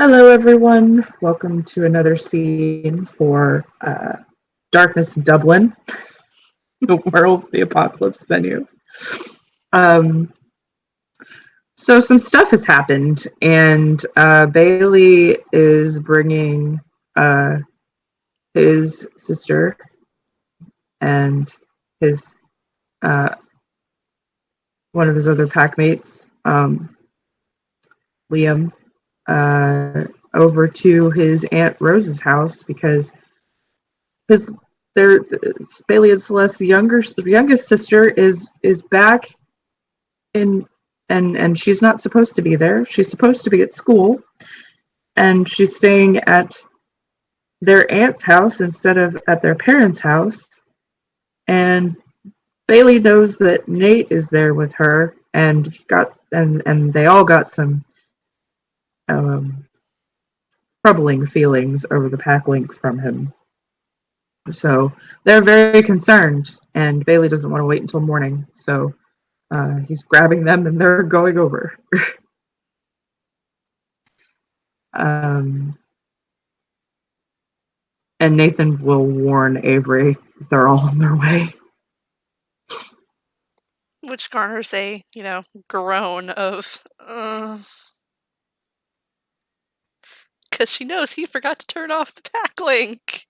Hello, everyone. Welcome to another scene for Darkness Dublin, the World of the Apocalypse venue. Um, so, some stuff has happened, and Bailey is bringing uh, his sister and his one of his other packmates, Liam, over to his Aunt Rose's house because his their Bailey and Celeste's youngest sister is back in and she's not supposed to be there. She's supposed to be at school, and she's staying at their aunt's house instead of at their parents' house. And Bailey knows that Nate is there with her, and they all got some um, troubling feelings over the pack link from him. So they're very concerned, and Bailey doesn't want to wait until morning. So he's grabbing them, and they're going over. um, and Nathan will warn Avery that they're all on their way. Which garners a, groan of, because she knows he forgot to turn off the pack link.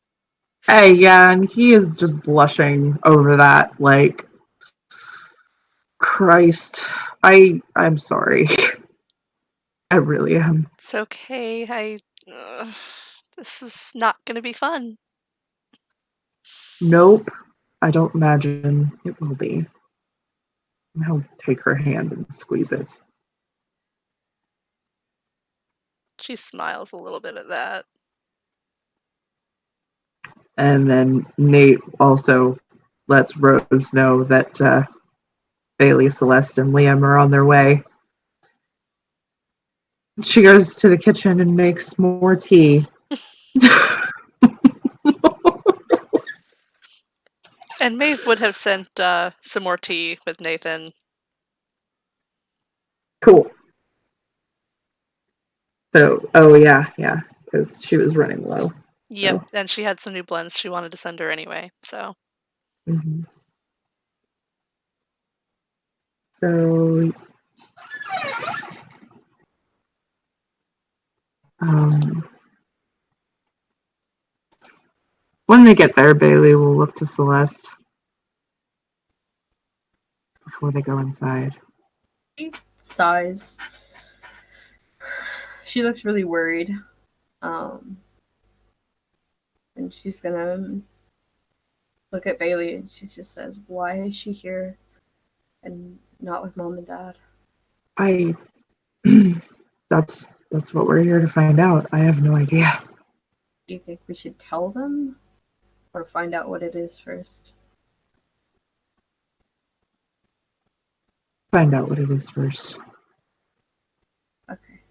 Hey, yeah, and he is just blushing over that. Like, Christ, I'm sorry. I really am. It's okay. This is not gonna be fun. Nope, I don't imagine it will be. And he'll take her hand and squeeze it. She smiles a little bit at that. And then Nate also lets Rose know that Bailey, Celeste, and Liam are on their way. She goes to the kitchen and makes more tea. And Maeve would have sent some more tea with Nathan. Cool. So, oh yeah, because she was running low. Yep, So. and she had some new blends she wanted to send her anyway, so. Mm-hmm. So, when they get there, Bailey will look to Celeste before they go inside. She sighs. She looks really worried. And she's gonna look at Bailey and she just says, "Why is she here and not with Mom and Dad?" That's what we're here to find out. I have no idea. Do you think we should tell them? Or find out what it is first? Find out what it is first. Okay.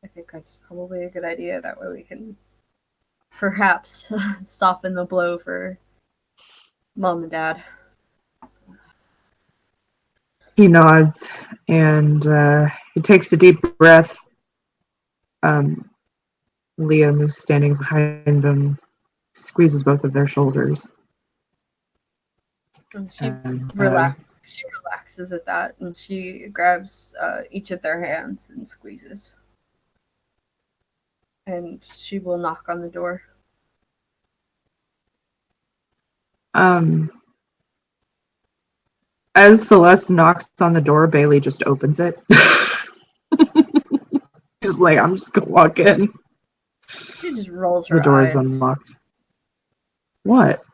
I think that's probably a good idea. That way we can perhaps soften the blow for Mom and Dad. He nods and he takes a deep breath. Liam, who's standing behind them, squeezes both of their shoulders. And she relaxes at that, and she grabs each of their hands and squeezes. And she will knock on the door. As Celeste knocks on the door, Bailey just opens it. She's like, I'm just gonna walk in. She just rolls her eyes. The door is unlocked. What?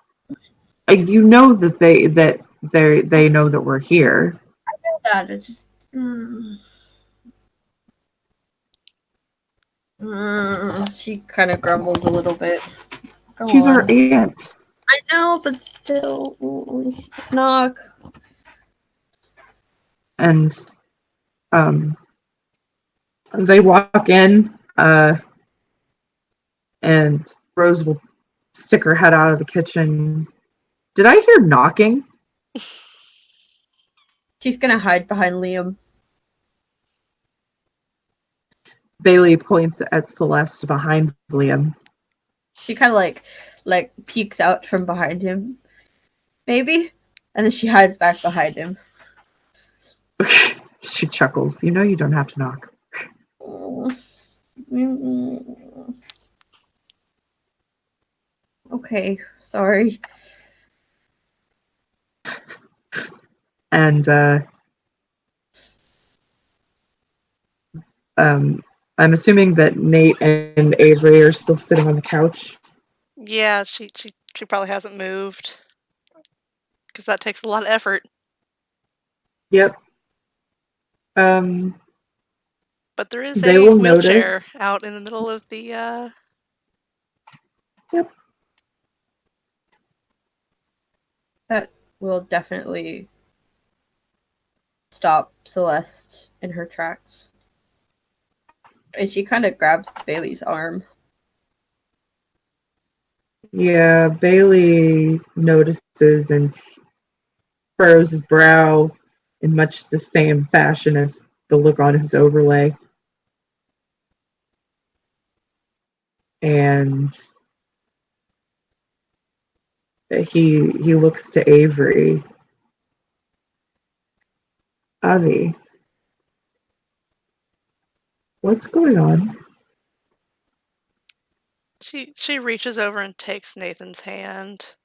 You know that they know that we're here. I know that. It's just she kind of grumbles a little bit. She's our aunt. I know, but still, knock. And they walk in, and Rose will stick her head out of the kitchen. Did I hear knocking? She's gonna hide behind Liam. Bailey points at Celeste behind Liam. She kind of like peeks out from behind him, maybe, and then she hides back behind him. She chuckles. You know you don't have to knock. Okay, sorry. And I'm assuming that Nate and Avery are still sitting on the couch. Yeah, she probably hasn't moved because that takes a lot of effort. Yep. But there is They a will wheelchair notice. out in the middle of the. Yep. That will definitely stop Celeste in her tracks. And she kind of grabs Bailey's arm. Yeah, Bailey notices and furrows his brow in much the same fashion as the look on his overlay. And he looks to Avery. Avi, what's going on? She reaches over and takes Nathan's hand.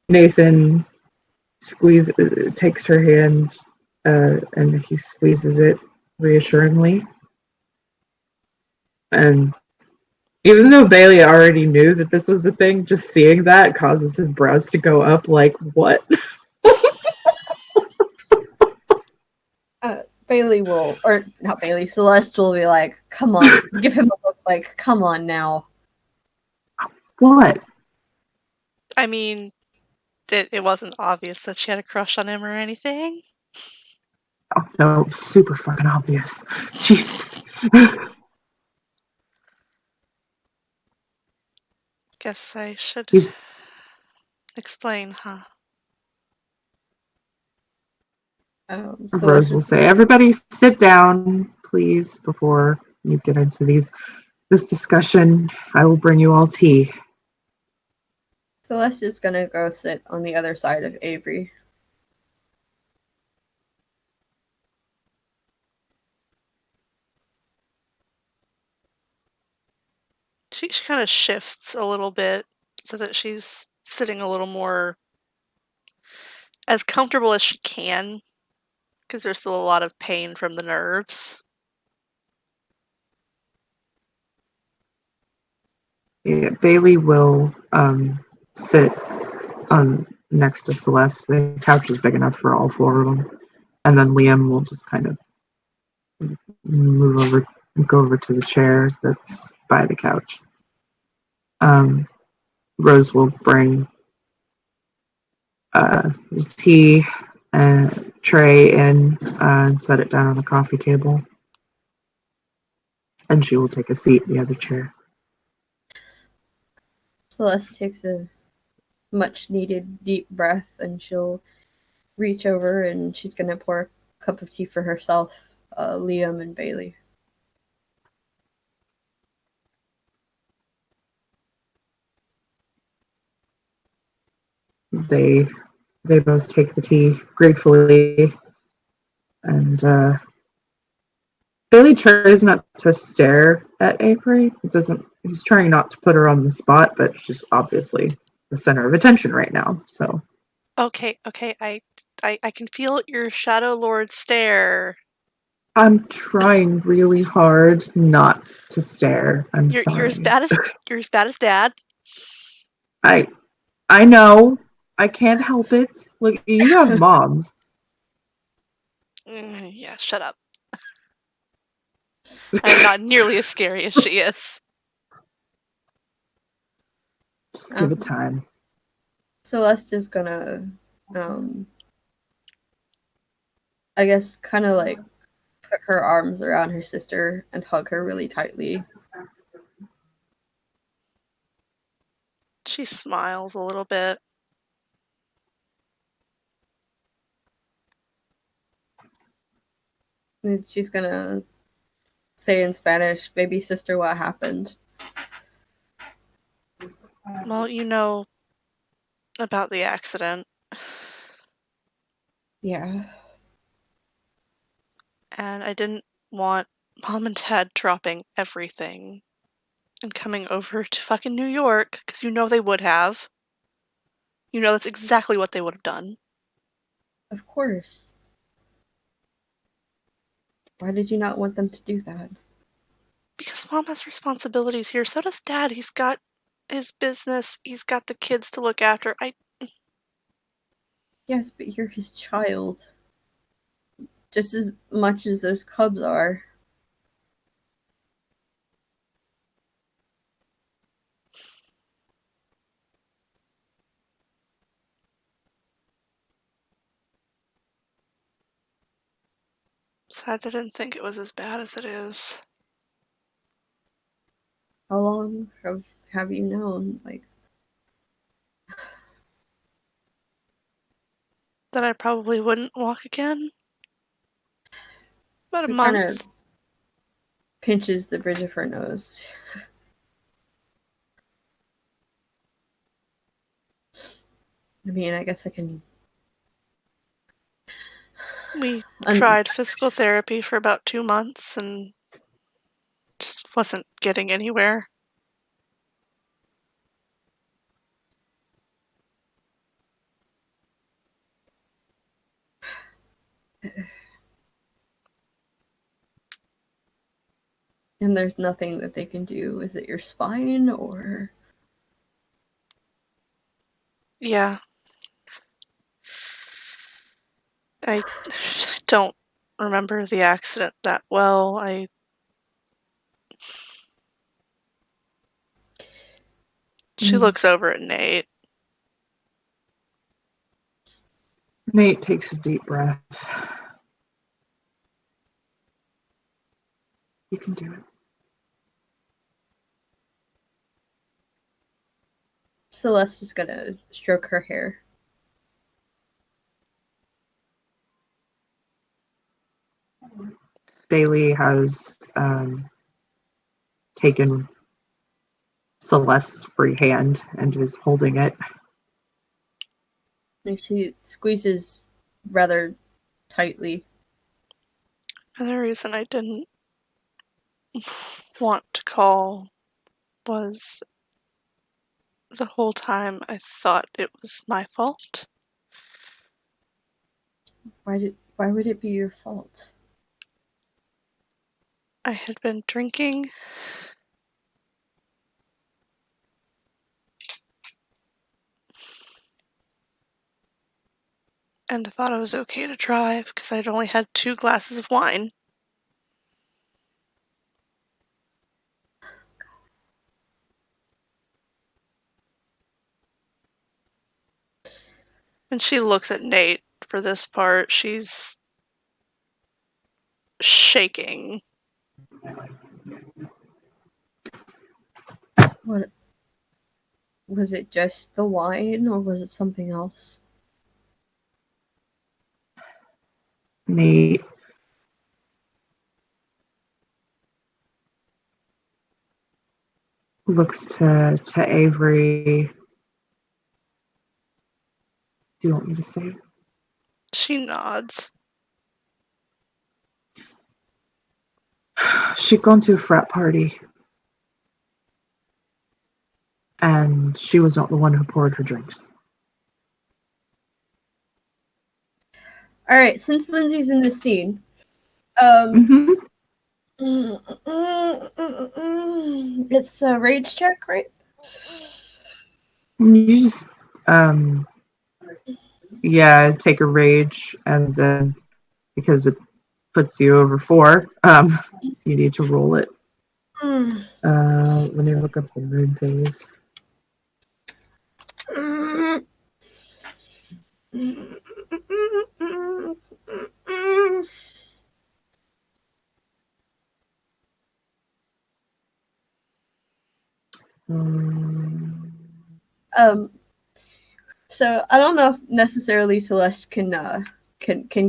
Nathan takes her hand, and he squeezes it reassuringly. And even though Bailey already knew that this was a thing, just seeing that causes his brows to go up like, what? Bailey will, or not Bailey, Celeste will be like, come on, give him a look like, come on now. What? I mean, it wasn't obvious that she had a crush on him or anything. Oh, no, super fucking obvious. Jesus. Guess I should He's, explain, huh? Rose will Celeste say, everybody sit down, please, before you get into this discussion. I will bring you all tea. is gonna go sit on the other side of Avery. She kind of shifts a little bit so that she's sitting a little more as comfortable as she can because there's still a lot of pain from the nerves. Yeah, Bailey will sit on next to Celeste. The couch is big enough for all four of them. And then Liam will just kind of go over to the chair that's by the couch. Rose will bring the tea and tray in and set it down on the coffee table. And she will take a seat in the other chair. Celeste takes a much needed deep breath and she'll reach over and she's gonna pour a cup of tea for herself, Liam, and Bailey. They both take the tea gratefully, and Bailey tries not to stare at Avery. He's trying not to put her on the spot, but she's obviously the center of attention right now. So Okay, I can feel your Shadow Lord stare. I'm trying really hard not to stare. I'm sorry. You're as bad as Dad. I know. I can't help it. Look, you have moms. Yeah, shut up. I'm not nearly as scary as she is. Just give it time. Celeste is gonna, I guess, kind of like put her arms around her sister and hug her really tightly. She smiles a little bit. And she's gonna say in Spanish, "Baby sister, what happened?" Well, you know about the accident, Yeah. and I didn't want Mom and Dad dropping everything and coming over to fucking New York, because you know they would have. You know that's exactly what they would have done. Of course. Why did you not want them to do that? Because Mom has responsibilities here, so does Dad. He's got his business, he's got the kids to look after. Yes, but you're his child. Just as much as those cubs are. Besides, I didn't think it was as bad as it is. How long have you known? Like, That I probably wouldn't walk again. About a she kind month. of pinches the bridge of her nose. I mean, I guess I can. We tried physical therapy for about 2 months and just wasn't getting anywhere. And there's nothing that they can do. Is it your spine or? Yeah. I don't remember the accident that well. She looks over at Nate. Nate takes a deep breath. You can do it. Celeste is gonna stroke her hair. Bailey has taken Celeste's free hand and is holding it. And she squeezes rather tightly. Another reason I didn't want to call was the whole time I thought it was my fault. Why would it be your fault? I had been drinking. And I thought it was okay to drive because I'd only had 2 glasses of wine. And she looks at Nate for this part. She's shaking. What was it? Just the wine, or was it something else? Nate looks to Avery. Do you want me to say it? She nods. She'd gone to a frat party, and she was not the one who poured her drinks. All right, since Lindsay's in this scene, it's a rage check, right? You just take a rage, and then because it puts you over 4, you need to roll it. Let me look up the rune phase. So I don't know if necessarily Celeste can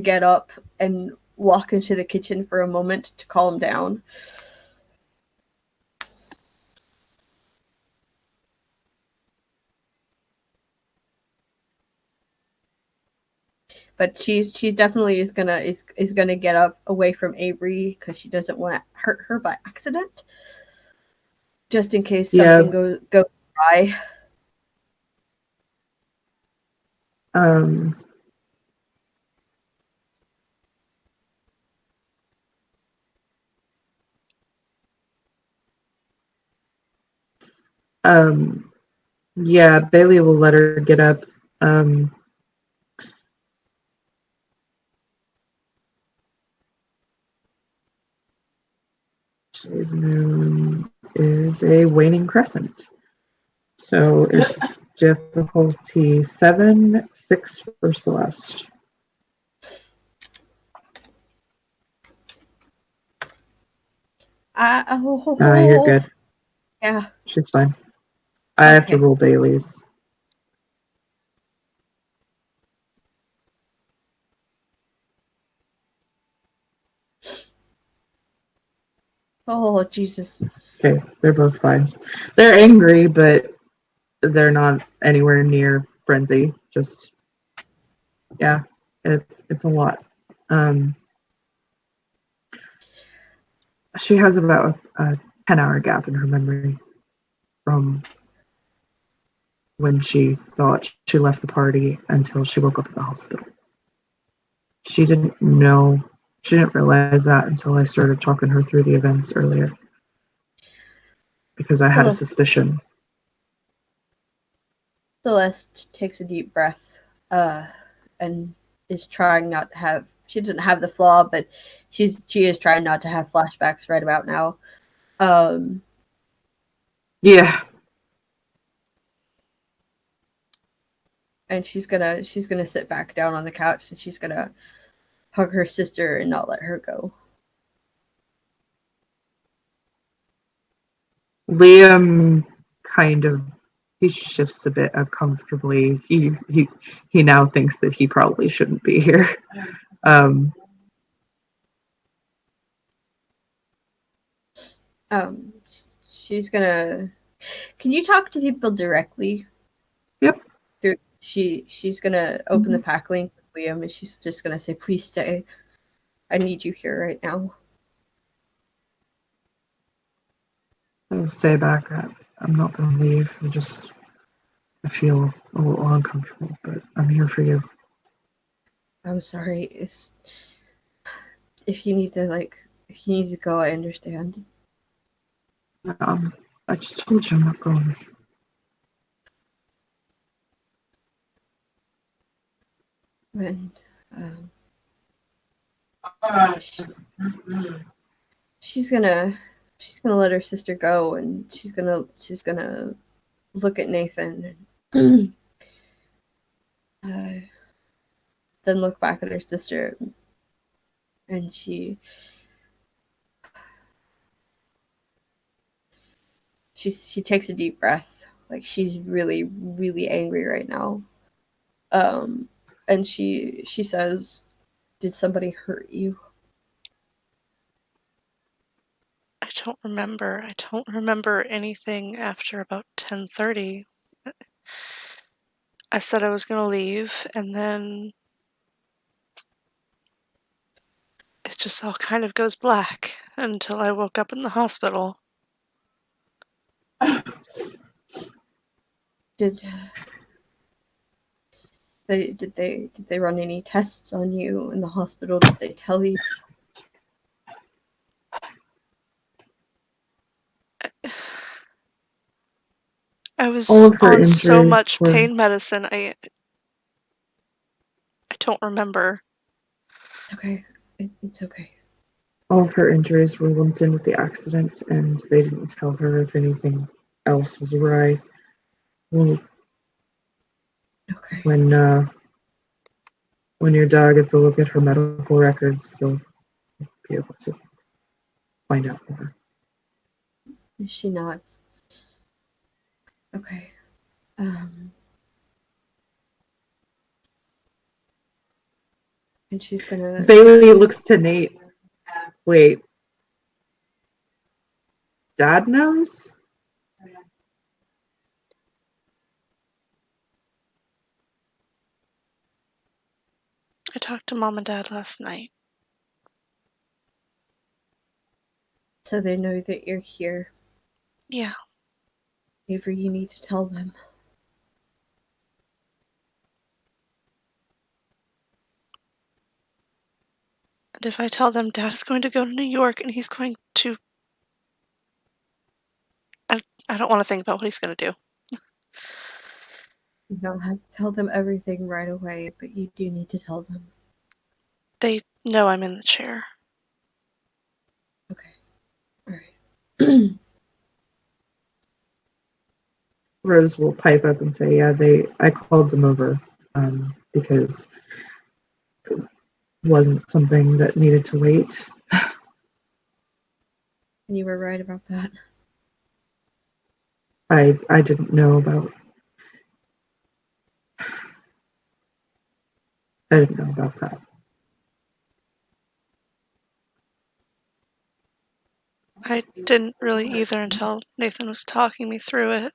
get up and walk into the kitchen for a moment to calm down. But she definitely is gonna get up away from Avery because she doesn't want to hurt her by accident, just in case something goes awry. Um, yeah, Bailey will let her get up. Today's moon is a waning crescent. So it's difficulty 7, 6 for Celeste. You're good. Yeah. She's fine. I have to roll Bailey's. Oh, Jesus. Okay, they're both fine. They're angry, but they're not anywhere near frenzy. Just, yeah, it's a lot. She has about a 10-hour gap in her memory from when she thought she left the party until she woke up at the hospital. She didn't realize that until I started talking her through the events earlier. Because I had a suspicion. Celeste takes a deep breath, and is trying not to have. She doesn't have the flaw, but she is trying not to have flashbacks right about now. Yeah. And she's gonna sit back down on the couch and she's gonna hug her sister and not let her go. Liam kind of he shifts a bit uncomfortably. He now thinks that he probably shouldn't be here. She's gonna. Can you talk to people directly? Yep. She's gonna open the pack link with Liam and she's just gonna say, "Please stay. I need you here right now." I'll say back that I'm not gonna leave. I feel a little uncomfortable, but I'm here for you. I'm sorry. If you need to go, I understand. I just told you I'm not going. And she's gonna let her sister go, and she's gonna look at Nathan, and then look back at her sister, and she takes a deep breath, like she's really really angry right now. And she says, "Did somebody hurt you?" I don't remember. I don't remember anything after about 10:30. I said I was going to leave, and then it just all kind of goes black until I woke up in the hospital. Did they run any tests on you in the hospital? Did they tell you? I was on so much were, pain medicine, I don't remember. Okay, it's okay. All of her injuries were lumped in with the accident, and they didn't tell her if anything else was awry. Well, Okay. when your dog gets a look at her medical records, you'll be able to find out more. She nods. Okay. And she's gonna. Bailey looks to Nate. Wait. Dad knows? I talked to Mom and Dad last night. So they know that you're here. Yeah. Avery, you need to tell them. And if I tell them Dad is going to go to New York and he's going to... I don't want to think about what he's going to do. You don't have to tell them everything right away, but you do need to tell them. They know I'm in the chair. Okay. Alright. Rose will pipe up and say, yeah, I called them over because it wasn't something that needed to wait. And you were right about that. I didn't know about that. I didn't really either until Nathan was talking me through it.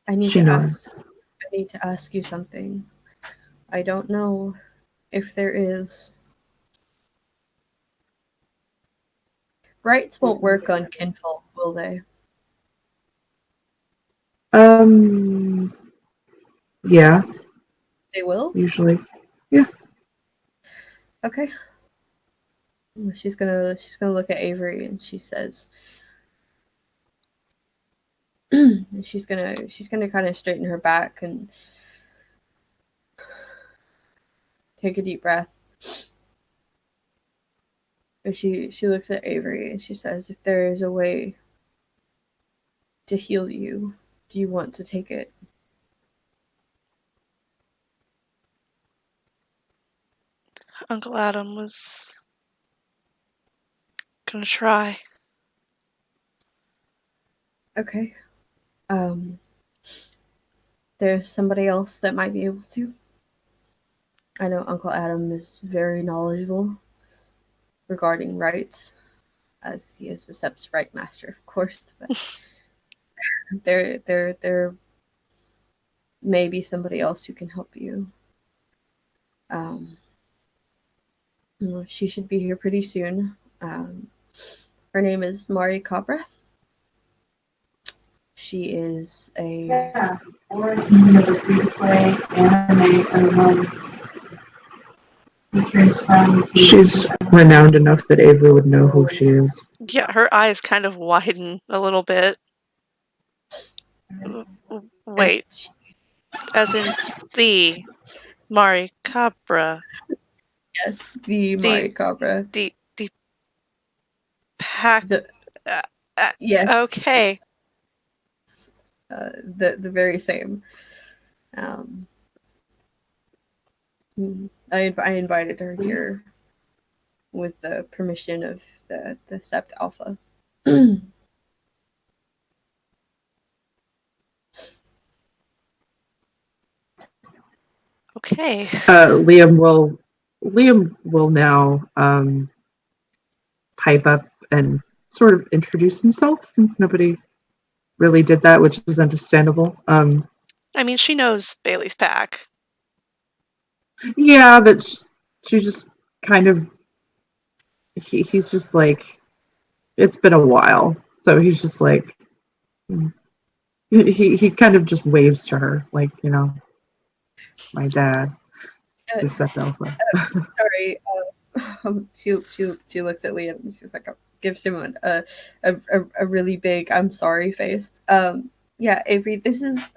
I need She to nods. ask you something. I don't know if there is. Rights won't work on kinfolk, will they? Yeah, They will? usually. Okay. She's gonna look at Avery and she says she's gonna kind of straighten her back and take a deep breath. And she looks at Avery and she says, if there is a way to heal you, do you want to take it? Uncle Adam was gonna try. Okay. There's somebody else that might be able to. I know Uncle Adam is very knowledgeable regarding rights, as he is the Sep's right master, of course. But there may be somebody else who can help you. She should be here pretty soon. Her name is Mari Cabra. She is a Or even as a free-to-play anime She's renowned enough that Avery would know who she is. Yeah, her eyes kind of widen a little bit. Wait, as in the Mari Cabra. yes, the The Mari Cabra. the pack. The Uh, yes, okay. the very same. I invited her here with the permission of the Sept Alpha. Okay. Liam will now pipe up and sort of introduce himself, since nobody really did that, which is understandable. I mean, she knows Bailey's pack. Yeah, but she just kind of he's just like, it's been a while, so he's just like, he kind of just waves to her, like, my dad, the Seth Alpha. Sorry, she looks at Liam and she's like, gives him a really big I'm sorry face. Yeah, Avery, this is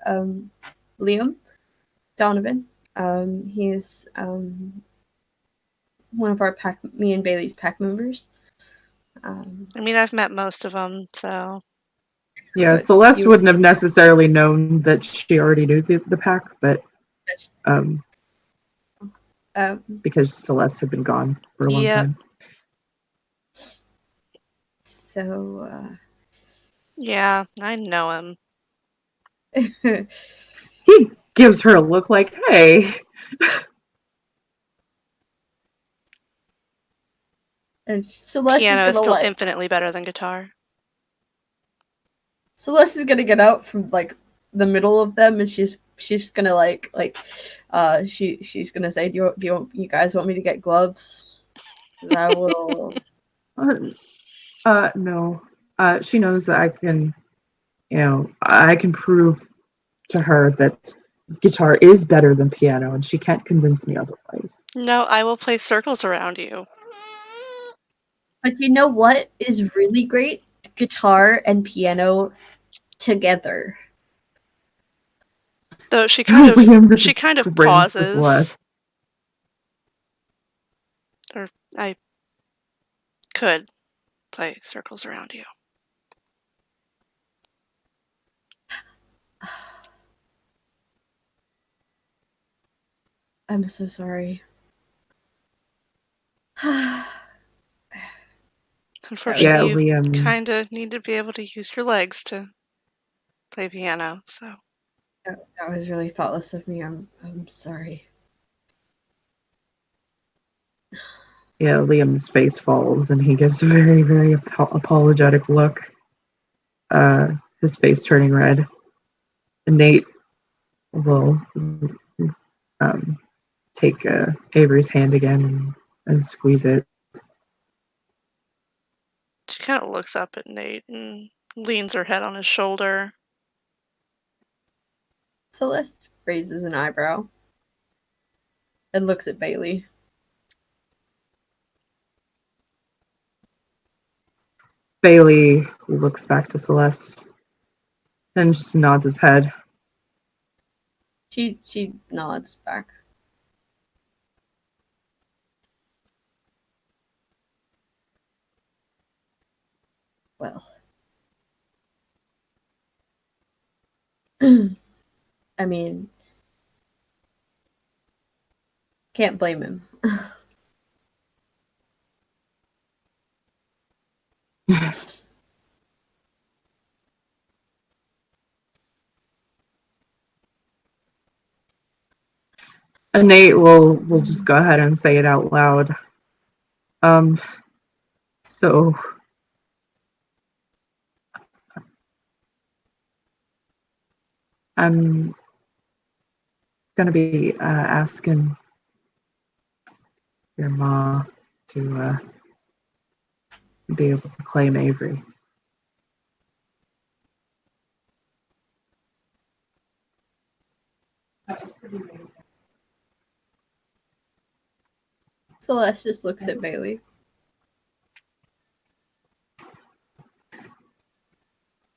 Liam Donovan. He's one of our pack, me and Bailey's pack members. I mean, I've met most of them, so. Yeah, But Celeste wouldn't have necessarily known that she already knew the pack, but because Celeste had been gone for a long time. So, yeah, I know him. he gives her a look like, hey. And Celeste Piano is is gonna still like infinitely better than guitar. Celeste is gonna get out from like the middle of them, and she's gonna she's gonna say, you guys want me to get gloves? 'Cause I will. No. She knows that I can prove to her that guitar is better than piano, and she can't convince me otherwise. No, I will play circles around you. But you know what is really great? Guitar and piano together. Though she Liam just kind of grins to pauses. Celeste. Or I could play circles around you. I'm so sorry. Unfortunately, Yeah, you Liam. kind of need to be able to use your legs to play piano, so. That was really thoughtless of me. I'm sorry. Yeah, Liam's face falls, and he gives a very, very apologetic look. His face turning red. And Nate will take Avery's hand again and squeeze it. She kind of looks up at Nate and leans her head on his shoulder. Celeste raises an eyebrow and looks at Bailey. Bailey looks back to Celeste and just nods his head. She nods back. Well, I mean, can't blame him. And Nate will just go ahead and say it out loud. So I'm gonna be asking your ma to be able to claim Avery. Celeste just looks at Bailey.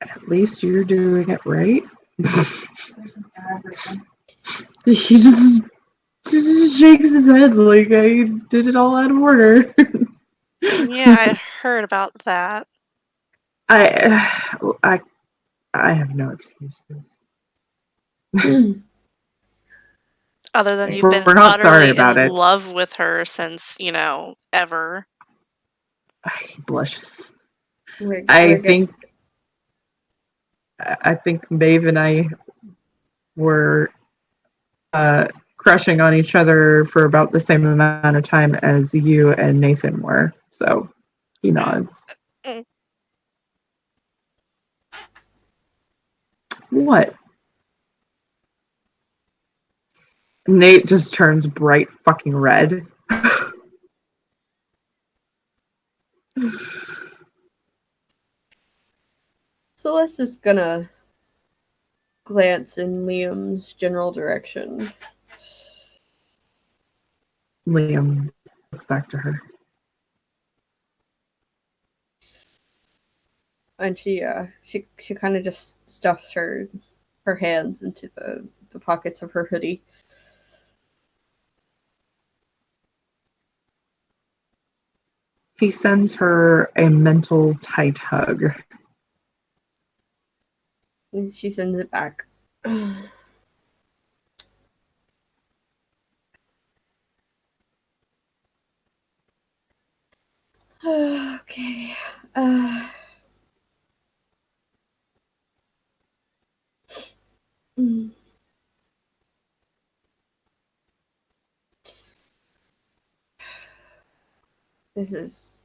At least you're doing it right. He just shakes his head like I did it all out of order. Yeah, I heard about that. I have no excuses. Other than you've We're been not sorry utterly about in it. love with her since, ever. He blushes. We're I good. think Maeve and I were crushing on each other for about the same amount of time as you and Nathan were. So he nods. What? Nate just turns bright fucking red. Celeste is gonna glance in Liam's general direction. Liam looks back to her. And she kind of just stuffs her hands into the pockets of her hoodie. He sends her a mental tight hug. And she sends it back. Okay. This is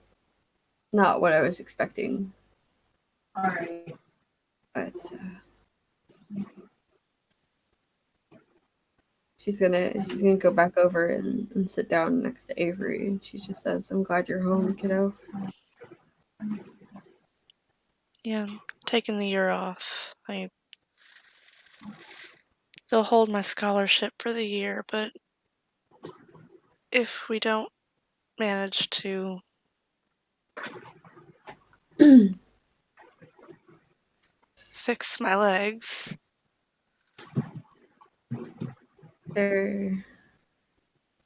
not what I was expecting. Alright. But she's gonna go back over and sit down next to Avery, and she just says, "I'm glad you're home, kiddo." Yeah, I'm taking the year off. They'll hold my scholarship for the year, but if we don't manage to fix my legs, There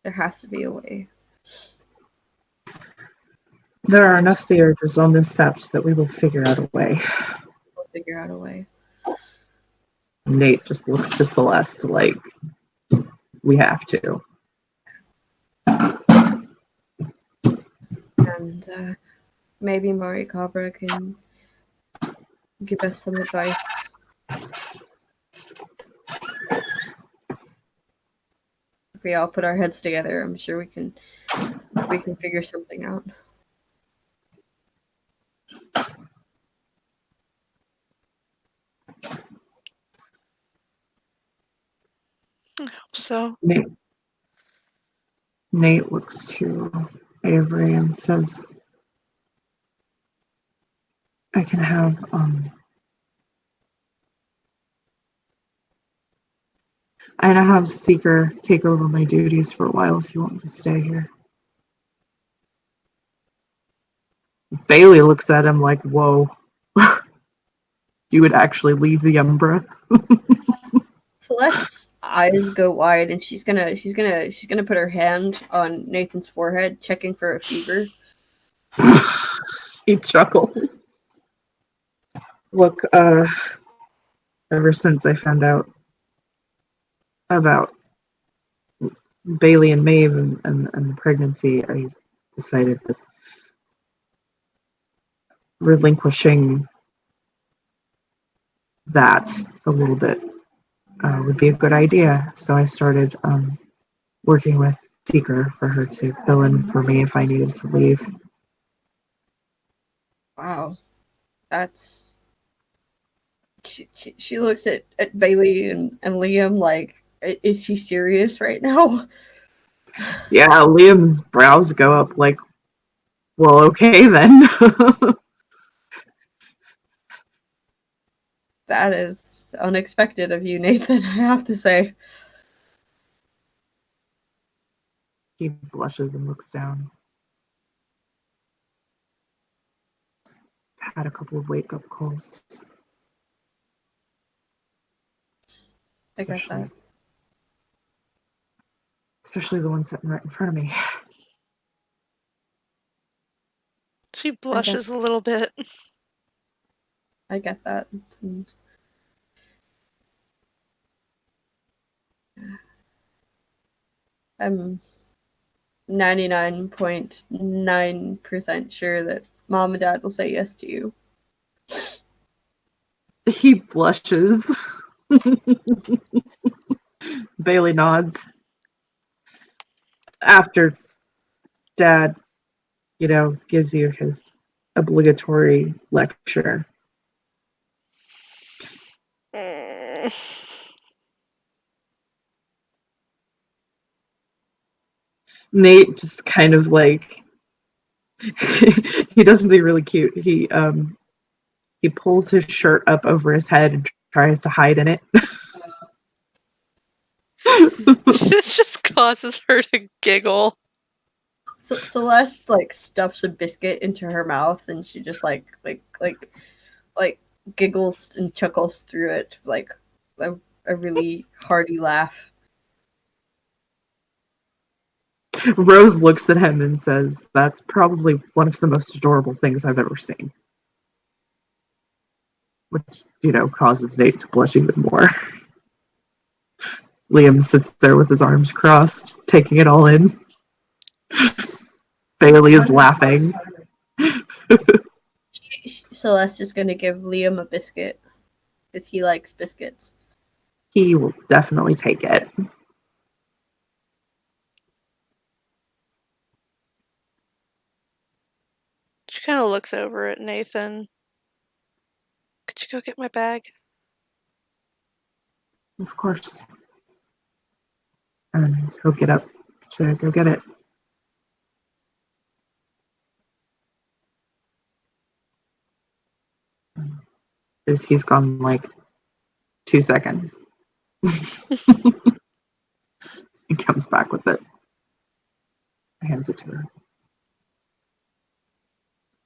has to be a way. There are enough theaters on this steps that we will figure out a way. We'll figure out a way. Nate just looks to Celeste like, we have to. And maybe Marikabra can give us some advice. If we all put our heads together, I'm sure we can figure something out. I hope so. Nate looks to Avery and says, I can have Seeker take over my duties for a while if you want me to stay here. Bailey looks at him like, whoa. You would actually leave the Umbra? Celeste's eyes go wide, and she's gonna put her hand on Nathan's forehead, checking for a fever. He chuckles. Look, ever since I found out about Bailey and Maeve and the pregnancy, I decided that relinquishing that a little bit would be a good idea. So I started working with Seeker for her to fill in for me if I needed to leave. Wow, that's. She looks at Bailey and Liam like, is she serious right now? Yeah, Liam's brows go up like, well, okay then. That is unexpected of you, Nathan, I have to say. He blushes and looks down. Had a couple of wake-up calls. I get that. Especially the one sitting right in front of me. She blushes a little bit. I get that. I'm 99.9% sure that Mom and Dad will say yes to you. He blushes. Bailey nods. After Dad, gives you his obligatory lecture. Nate just kind of like he does something really cute. He pulls his shirt up over his head and tries to hide in it. It just causes her to giggle. So Celeste like stuffs a biscuit into her mouth, and she just like giggles and chuckles through it, like a really hearty laugh. Rose looks at him and says, "That's probably one of the most adorable things I've ever seen." Which, causes Nate to blush even more. Liam sits there with his arms crossed, taking it all in. Bailey is laughing. Celeste is going to give Liam a biscuit because he likes biscuits. He will definitely take it. kind of looks over at Nathan. Could you go get my bag? Of course. And he'll get up to go get it. Because he's gone like 2 seconds. He comes back with it. Hands it to her.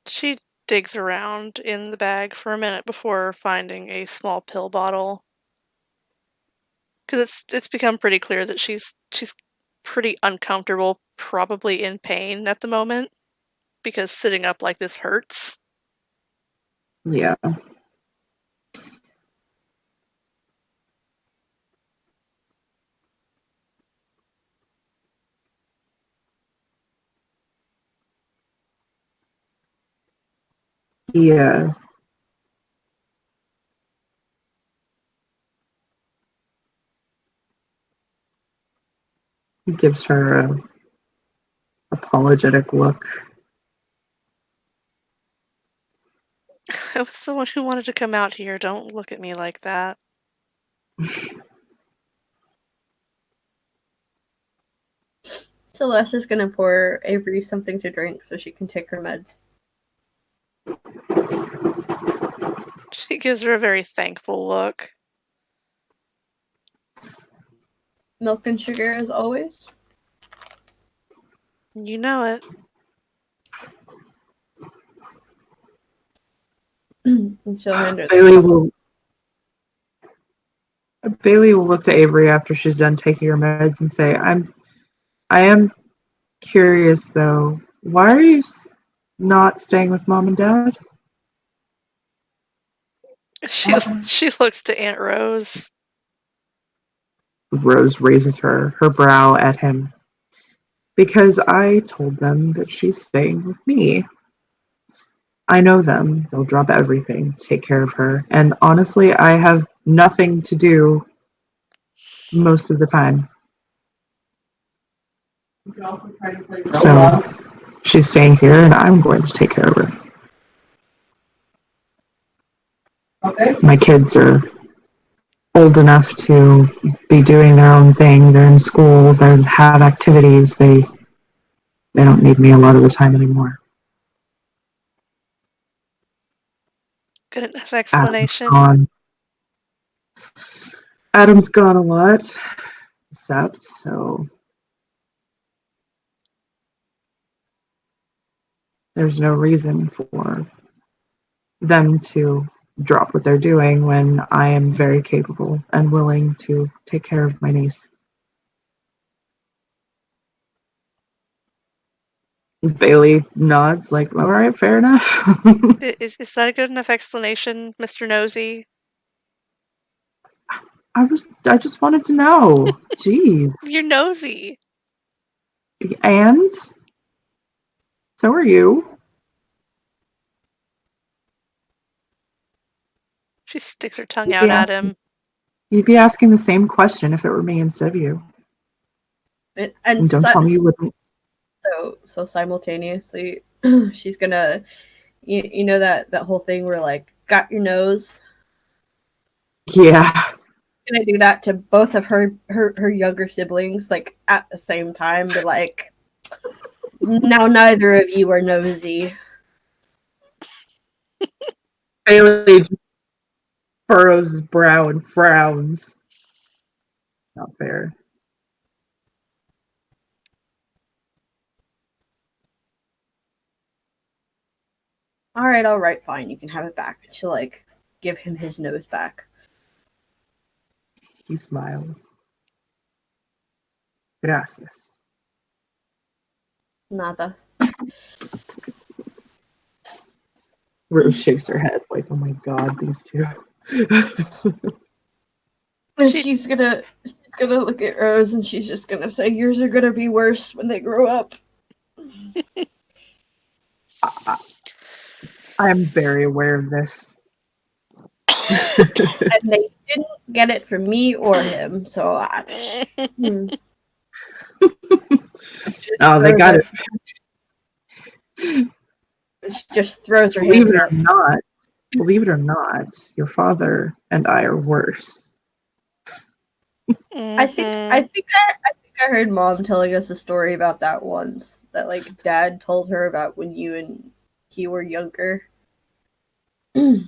She digs around in the bag for a minute before finding a small pill bottle. Because it's become pretty clear that she's pretty uncomfortable, probably in pain at the moment, because sitting up like this hurts. Yeah. Yeah. He gives her a apologetic look. I was the one who wanted to come out here. Don't look at me like that. Celeste is gonna pour Avery something to drink so she can take her meds. She gives her a very thankful look. Milk and sugar as always. You know it. And she'll hand her Bailey will look to Avery after she's done taking her meds and say, I am curious though, why are you not staying with mom and dad? She looks to Aunt Rose. Rose raises her brow at him. Because I told them that she's staying with me. I know them. They'll drop everything to take care of her. And honestly, I have nothing to do most of the time. You can also try to play Roblox. So she's staying here and I'm going to take care of her. Okay. My kids are old enough to be doing their own thing. They're in school, they have activities, they don't need me a lot of the time anymore. Good enough explanation. Adam's gone a lot, except so there's no reason for them to drop what they're doing when I am very capable and willing to take care of my niece. Bailey nods like, all right, fair enough. Is that a good enough explanation, Mr. Nosy? I just wanted to know. Jeez. You're nosy. And so are you. She sticks her tongue out at him. You'd be asking the same question if it were me instead of you. And don't tell me you wouldn't. So simultaneously, she's gonna, you know that whole thing where like got your nose. Yeah. Gonna do that to both of her younger siblings like at the same time. But like, now neither of you are nosy. Bailey just furrows his brow and frowns. Not fair. All right, fine. You can have it back. She'll like give him his nose back. He smiles. Gracias. Nada. Rose shakes her head like, oh my god, these two. And she's gonna look at Rose and she's just gonna say, yours are gonna be worse when they grow up. I am very aware of this. And they didn't get it from me or him, so Oh, they got it. She just throws her Believe hands it or up. not, your father and I are worse. I think I heard Mom telling us a story about that once. That like Dad told her about when you and he were younger, like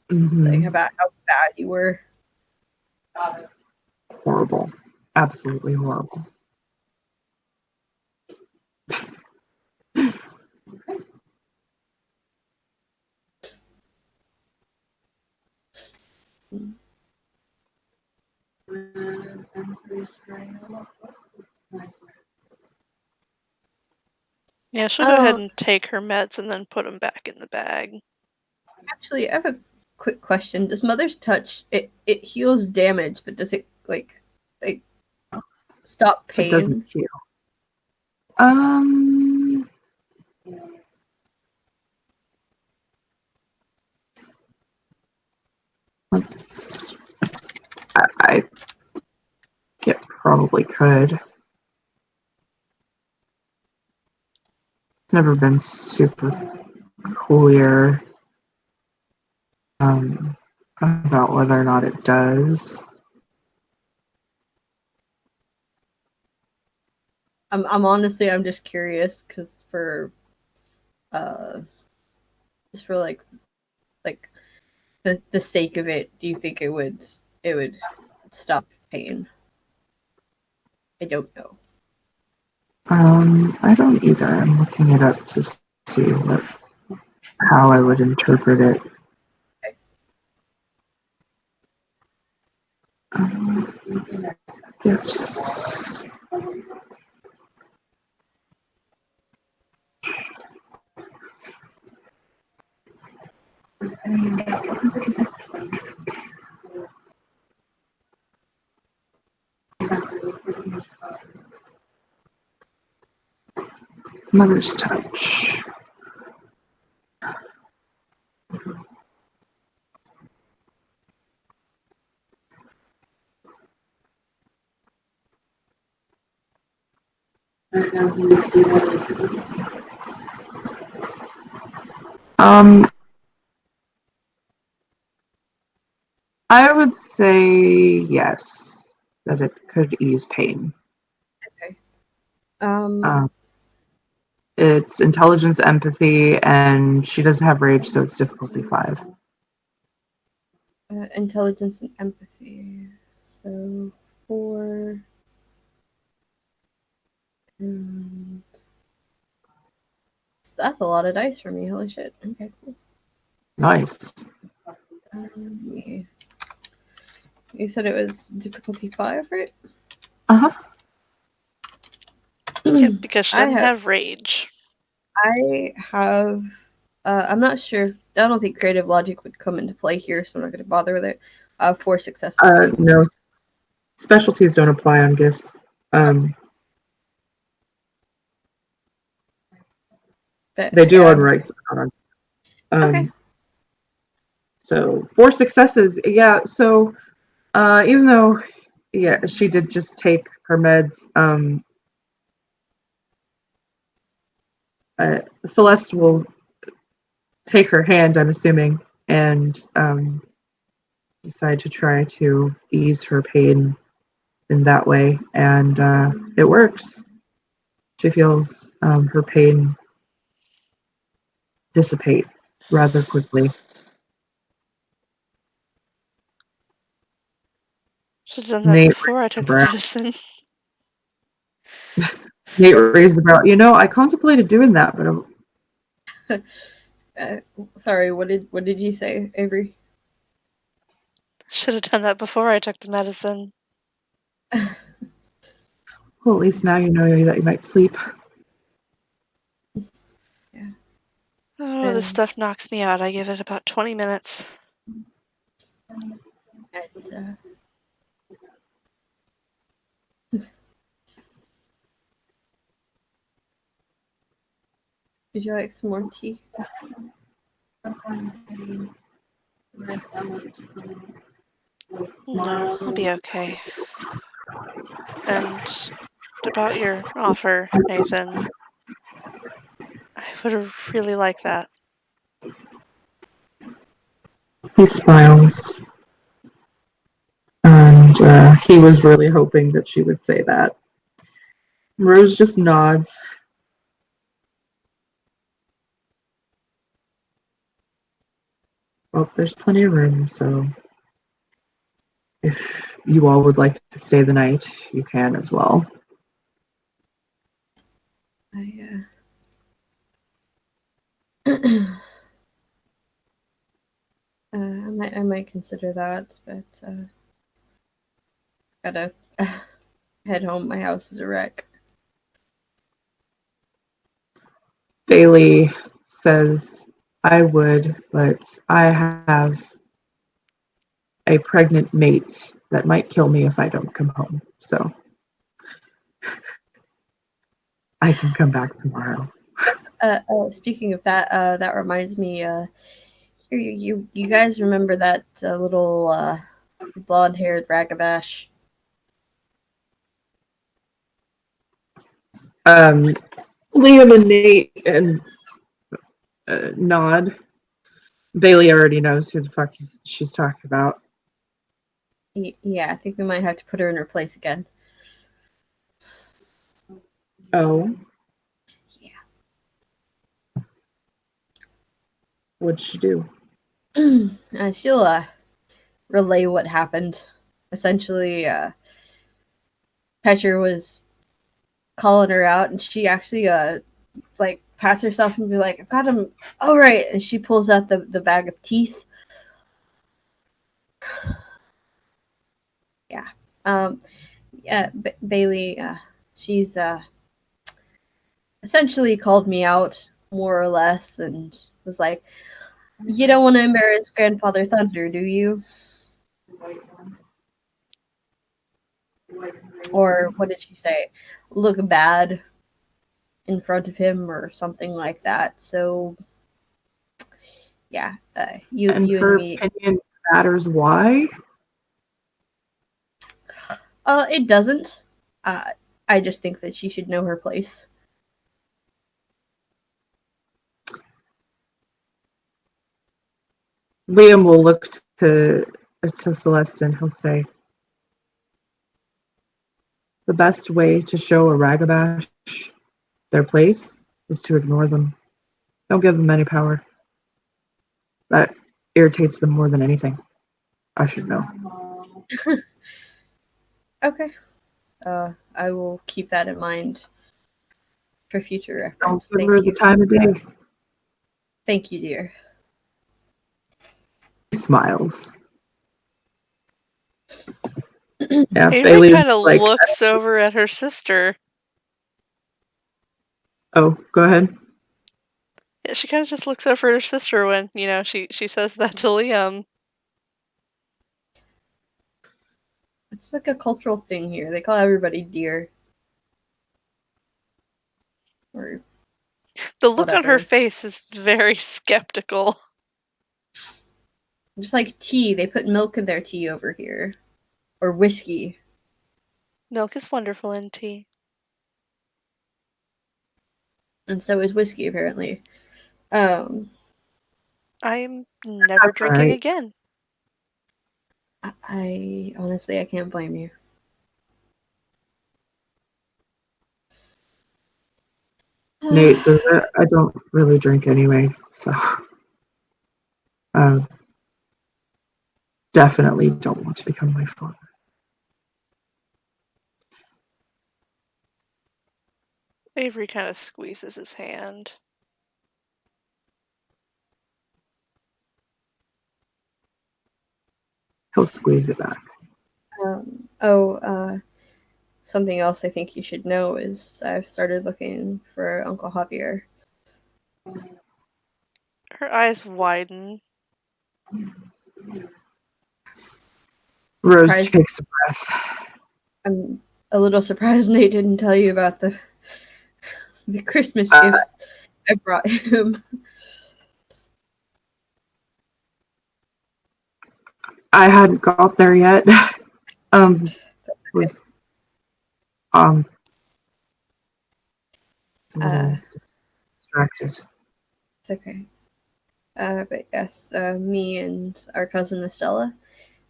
Mhm. about how bad you were. Horrible. Absolutely horrible. Yeah, she'll go ahead and take her meds and then put them back in the bag. Actually, I have a quick question. Does Mother's Touch it heals damage, but does it like stop It doesn't pain? heal. Um, let's. I think it probably could. It's never been super clear about whether or not it does. I'm honestly I'm just curious because for uh just for like the sake of it, do you think it would stop pain? I don't know. I don't either. I'm looking it up to see how I would interpret it. Gifts. Mother's touch. Um, I would say yes, that it could ease pain. Okay. Um, Um, it's intelligence, empathy, and she doesn't have rage, so it's difficulty 5. Intelligence and empathy. So 4. And that's a lot of dice for me. Holy shit. Okay, cool. Nice. Yeah. You said it was difficulty 5, right? Uh-huh. Yep, because she I doesn't have. have rage. I have. I'm not sure. I don't think creative logic would come into play here, so I'm not going to bother with it. 4 successes. No, specialties don't apply on gifts. But, They do yeah. on rights. Okay. So 4 successes. Yeah. So even though, yeah, she did just take her meds, Celeste will take her hand, I'm assuming, and decide to try to ease her pain in that way. And it works. She feels her pain dissipate rather quickly. Should have done that Nate before I took the Brown. medicine. Nate raised about, I contemplated doing that, but Sorry. What did you say, Avery? Should have done that before I took the medicine. well, at least now you know that you might sleep. Yeah. Oh, this stuff knocks me out. I give it about 20 minutes. And, would you like some more tea? No, I'll be okay. And about your offer, Nathan, I would have really liked that. He smiles, and he was really hoping that she would say that. Rose just nods. Well, there's plenty of room, so if you all would like to stay the night, you can as well. I might consider that, but gotta head home. My house is a wreck. Bailey says, I would, but I have a pregnant mate that might kill me if I don't come home. So I can come back tomorrow. Speaking of that, that reminds me. You guys remember that little blonde-haired ragabash? Liam and Nate and nod. Bailey already knows who the fuck she's talking about. Yeah, I think we might have to put her in her place again. Oh, Yeah. what'd she do? She'll relay what happened. Essentially, Petra was calling her out, and she actually like pats herself and be like, "I've got him. All right," and she pulls out the bag of teeth. Yeah. Yeah. Bailey. She's essentially called me out more or less, and was like, "You don't want to embarrass Grandfather Thunder, do you?" Or what did she say? Look bad in front of him or something like that. So yeah, you And and her me. opinion matters why? It doesn't. I just think that she should know her place. Liam will look to Celeste and he'll say, the best way to show a ragabash their place is to ignore them. Don't give them any power. That irritates them more than anything. I should know. Okay. I will keep that in mind for future Don't reference. give her Thank the you. time of day. Thank you, dear. He smiles. Yeah, Avery Bailey kind of like, looks over at her sister. oh, go ahead. Yeah, she kind of just looks over at her sister when, she says that to Liam. It's like a cultural thing here. They call everybody dear. Or The look on her whatever. face is very skeptical. Just like tea, they put milk in their tea over here. Or whiskey. Milk is wonderful in tea. And so is whiskey, apparently. I'm never That's drinking right. again. I honestly, I can't blame you. Nate says that I don't really drink anyway, so definitely don't want to become my father. Avery kind of squeezes his hand. He'll squeeze it back. Something else I think you should know is I've started looking for Uncle Javier. Her eyes widen. Rose Surprised. takes a breath. I'm a little surprised Nate didn't tell you about the Christmas gifts I brought him. I hadn't got there yet. Was a little distracted. It's okay. But yes, me and our cousin Estella,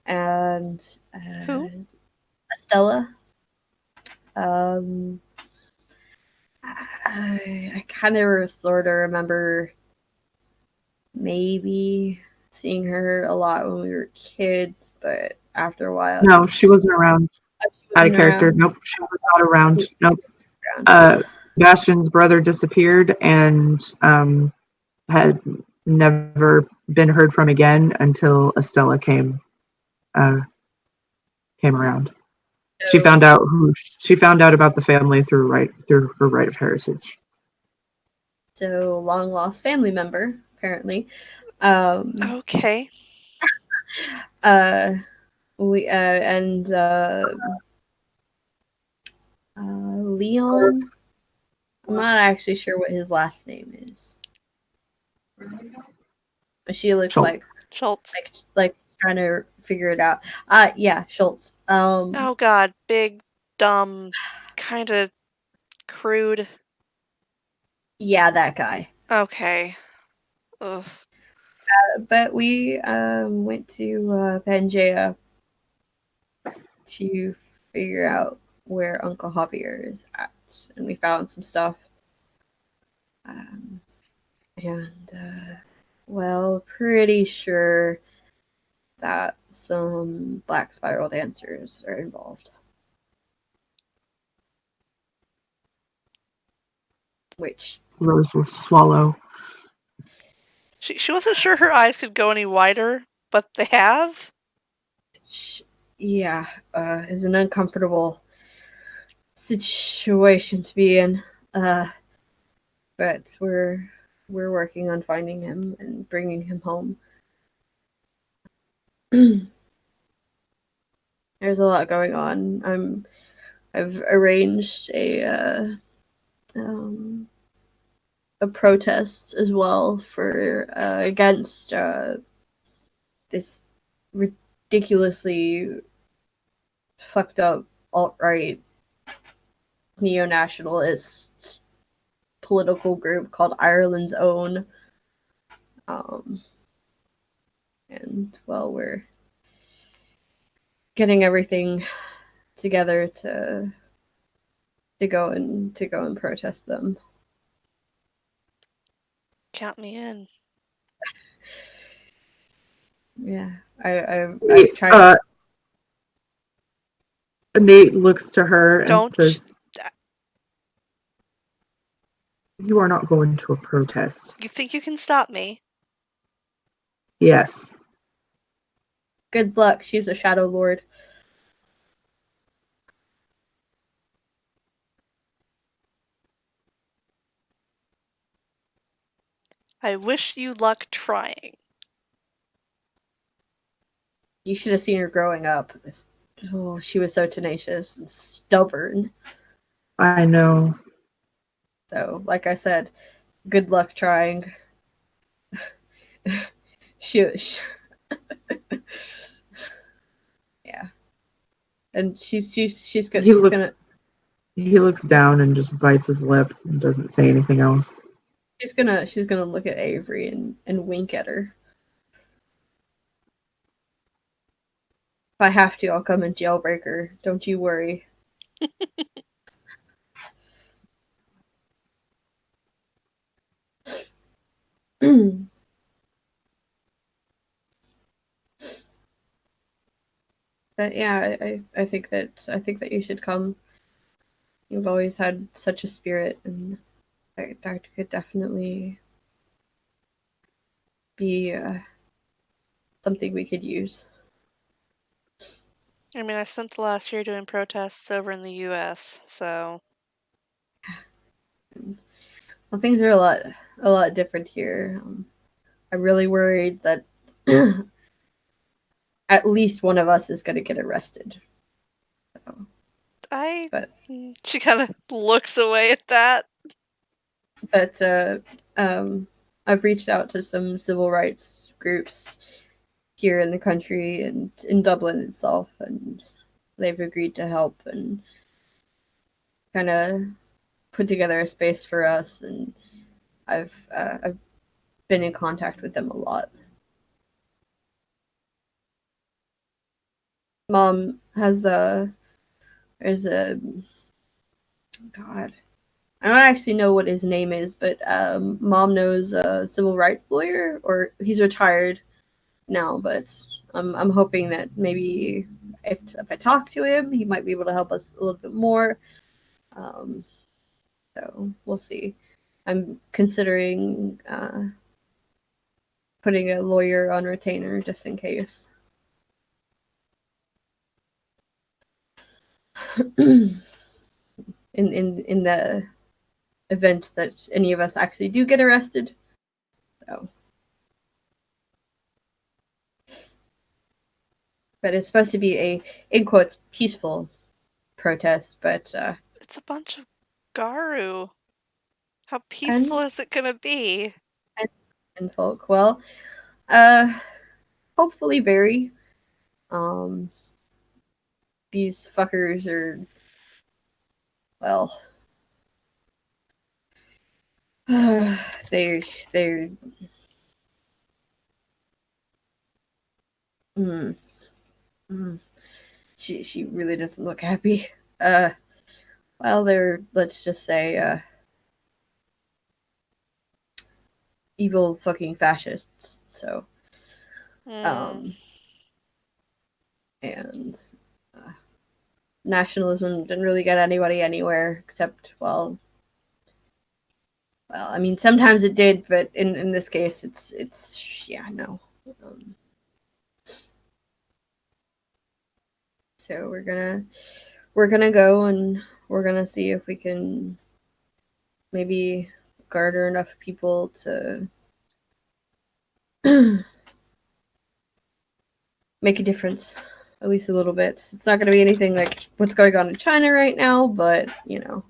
and Who? Estella. Um, I kind of sort of remember maybe seeing her a lot when we were kids, but after a while, No, she wasn't around. she Out of wasn't character. around. Nope, she was not around. She Nope. wasn't around. Bastion's brother disappeared and had never been heard from again until Estella uh, came around. So, She found out about the family through her right of heritage. so long lost family member apparently. Um, Okay. uh, we and Leon. I'm not actually sure what his last name is, but she looks Schultz. Schultz. like trying to figure it out. Yeah, Schultz. Oh god, big, dumb, kind of crude. Yeah, that guy. Okay. Ugh. But we went to Pangea to figure out where Uncle Javier is at, and we found some stuff. And well, pretty sure that some black spiral dancers are involved. Which Rose will swallow. She wasn't sure her eyes could go any wider, but they have. yeah, is an uncomfortable situation to be in. But we're working on finding him and bringing him home. There's a lot going on. I've arranged a protest as well for against this ridiculously fucked up alt right neo nationalist political group called Ireland's Own. And well, we're getting everything together to go and protest them. Count me in. Yeah, I tried. Nate looks to her and Don't. says, "You are not going to a protest." You think you can stop me? Yes. Good luck. She's a shadow lord. I wish you luck trying. You should have seen her growing up. Oh, she was so tenacious and stubborn. I know. So, like I said, good luck trying. she yeah, and she's good. She's gonna He looks down and just bites his lip and doesn't say anything else. she's gonna look at Avery and wink at her. If I have to, I'll come and jailbreak her. Don't you worry. But yeah, I think that you should come. You've always had such a spirit, and that could definitely be something we could use. I mean, I spent the last year doing protests over in the U.S., so. Well, things are a lot different here. I'm really worried that at least one of us is going to get arrested. So, but She kind of looks away at that. but I've reached out to some civil rights groups here in the country and in Dublin itself, and they've agreed to help and kind of put together a space for us. And I've been in contact with them a lot. Mom has there's a God. I don't actually know what his name is, but mom knows a civil rights lawyer, or he's retired now. But I'm hoping that maybe if I talk to him, he might be able to help us a little bit more. Um, so we'll see. I'm considering putting a lawyer on retainer just in case. in the event that any of us actually do get arrested. So, but it's supposed to be a, in quotes, peaceful protest. But It's a bunch of Garu. How peaceful is it gonna be? and folk, well, hopefully very. These fuckers are, well, they're mm, mm. She really doesn't look happy. Well, they're, let's just say, evil fucking fascists. So, Mm. And uh, nationalism didn't really get anybody anywhere except, well, I mean, sometimes it did, but in this case, it's yeah, no. So we're gonna go and we're gonna see if we can maybe garner enough people to make a difference, at least a little bit. It's not gonna be anything like what's going on in China right now, but you know,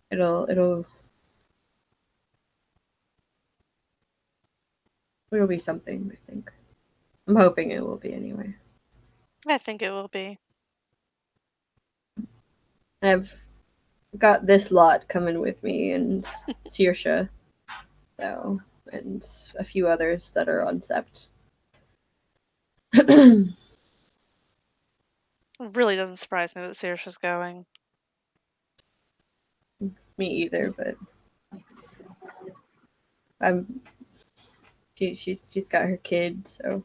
it'll be something. I think. I'm hoping it will be anyway. I think it will be. I've got this lot coming with me and Saoirse, so, and a few others that are on Sept. It really doesn't surprise me that Saoirse's going. Me either, but I'm she's got her kid, so,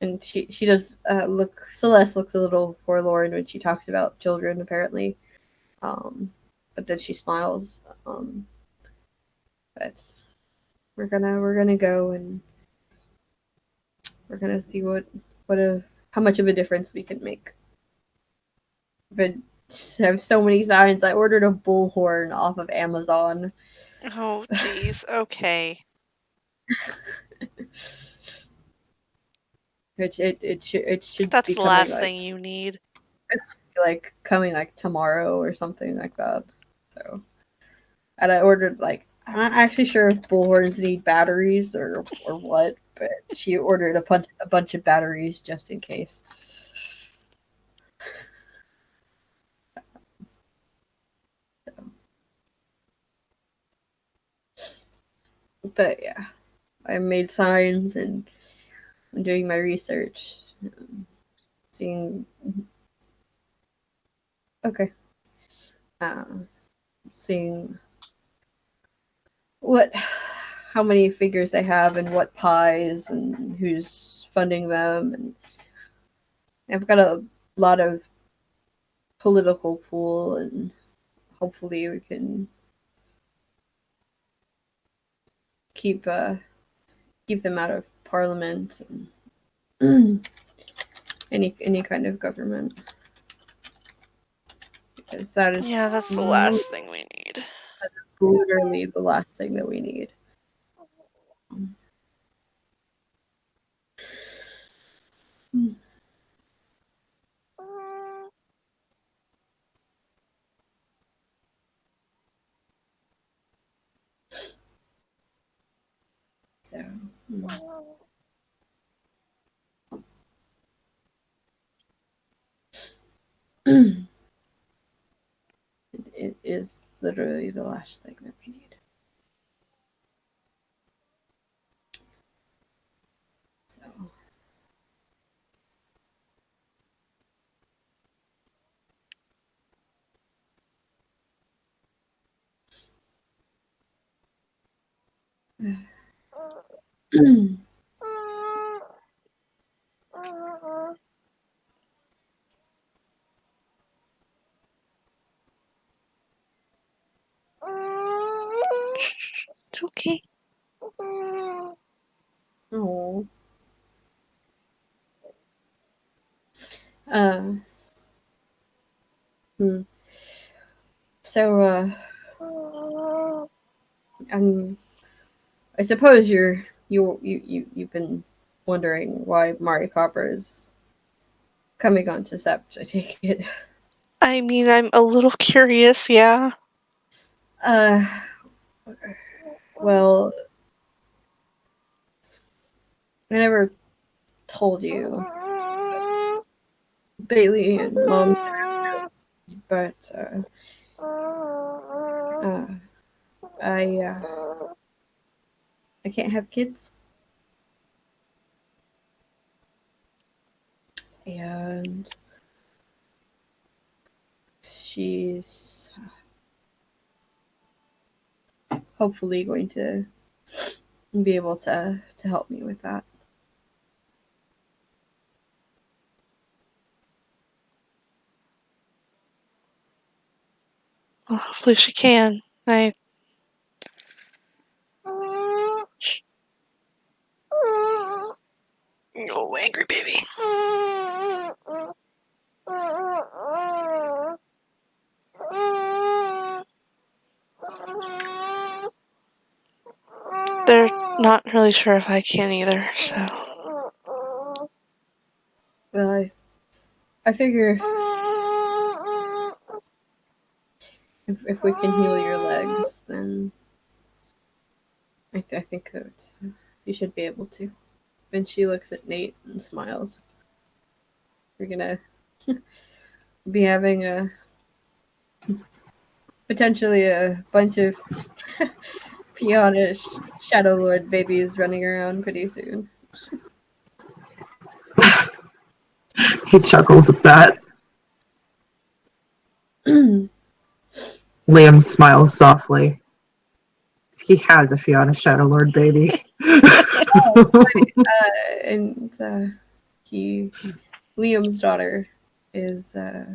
and she does look, Celeste looks a little forlorn when she talks about children apparently, but then she smiles. But we're gonna go and we're gonna see how much of a difference we can make. But I have so many signs. I ordered a bullhorn off of Amazon. Oh, jeez. Okay. Which it should That's be the coming last like thing you need. coming like tomorrow or something like that. So, and I ordered like, I'm not actually sure if bullhorns need batteries or what, but she ordered a bunch of batteries just in case. But yeah, I made signs and I'm doing my research, seeing. Okay. Uh, Seeing how many figures they have and what pies and who's funding them, and I've got a lot of political pool, and hopefully we can keep them out of parliament and any kind of government, because that is Yeah, that's the last thing we need. literally the last thing that we need. So is literally the last thing that we need. So. It's okay. Oh. So, I suppose you've been wondering why Mari Copper is coming on to Sept, I take it. I mean, I'm a little curious, yeah. Well, I never told you. Bailey and Mom, but I can't have kids, and she's hopefully going to be able to help me with that. Well, hopefully she can. Oh, angry baby. They're not really sure if I can either, so. Well, I figure if we can heal your legs, then I think that you should be able to. And she looks at Nate and smiles. We're gonna be having potentially a bunch of Fiona Shadow Lord babies running around pretty soon. He chuckles at that. Liam smiles softly. He has a Fiona Shadowlord baby. And Liam's daughter is her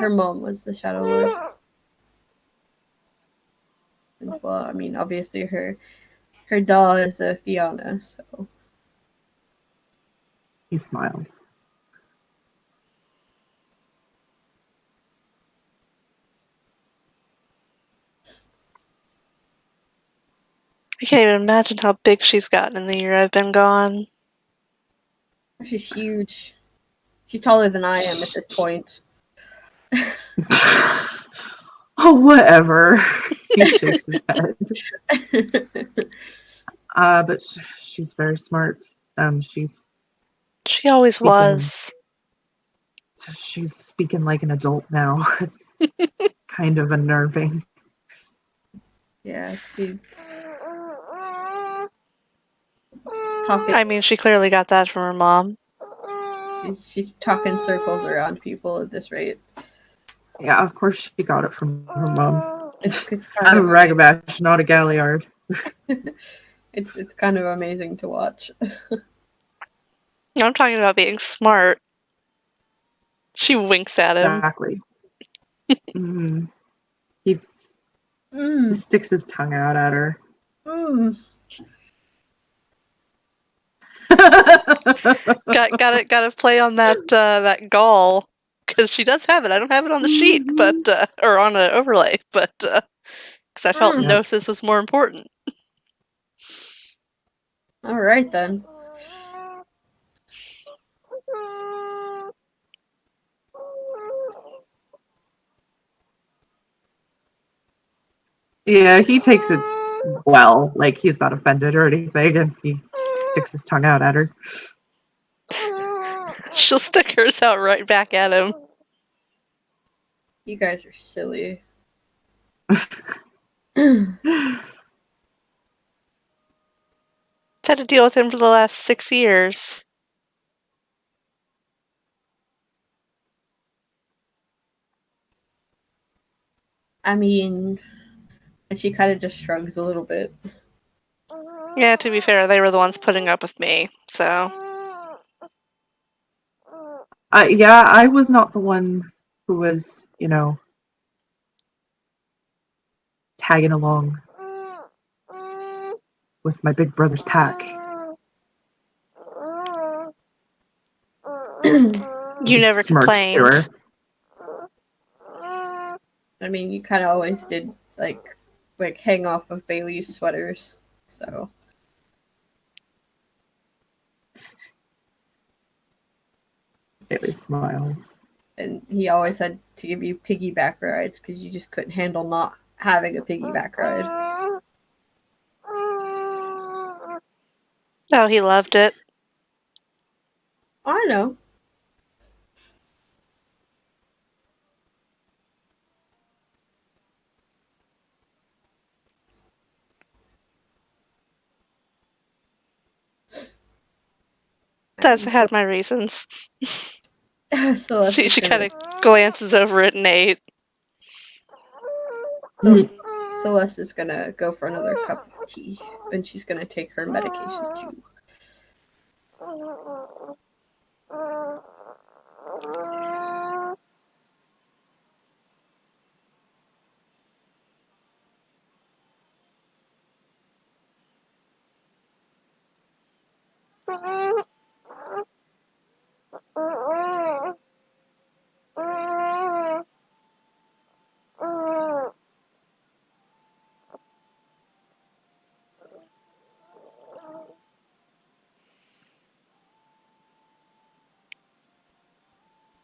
mom was the Shadow Lord. And, well, I mean, obviously her doll is a Fiona, so. He smiles. I can't even imagine how big she's gotten in the year I've been gone. She's huge. She's taller than I am at this point. Oh, whatever. He shakes his head. But she's very smart. She always speaking, was. She's speaking like an adult now. It's kind of unnerving. Yeah, she. I mean, she clearly got that from her mom. She's talking circles around people at this rate. Yeah, of course she got it from her mom. It's kind I'm a of Ragabash, not a Galliard. it's kind of amazing to watch. I'm talking about being smart. She winks at him. Exactly. Mm-hmm. He sticks his tongue out at her. Gotta play on that gall, because she does have it. I don't have it on the sheet, but or on an overlay, but because I felt Gnosis was more important. All right then. Yeah, he takes it well. Like, he's not offended or anything, and he sticks his tongue out at her. She'll stick hers out right back at him. You guys are silly. Had to deal with him for the last 6 years. I mean, and she kind of just shrugs a little bit. Yeah, to be fair, they were the ones putting up with me, so. Yeah, I was not the one who was, tagging along with my big brother's pack. You never complained. I mean, you kind of always did, like hang off of Bailey's sweaters, so. Bailey smiles. And he always had to give you piggyback rides because you just couldn't handle not having a piggyback ride. Oh, he loved it. I know. That's had my reasons. She kind of glances over at Nate. Celeste is gonna go for another cup of tea, and she's gonna take her medication too.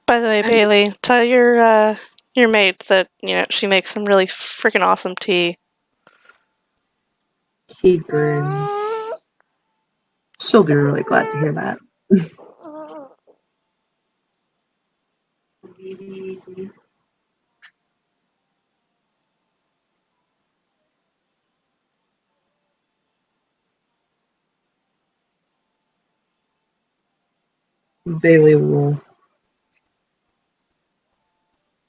By the way, Bailey, tell your maid that she makes some really freaking awesome tea. He grins. She'll be really glad to hear that. Bailey will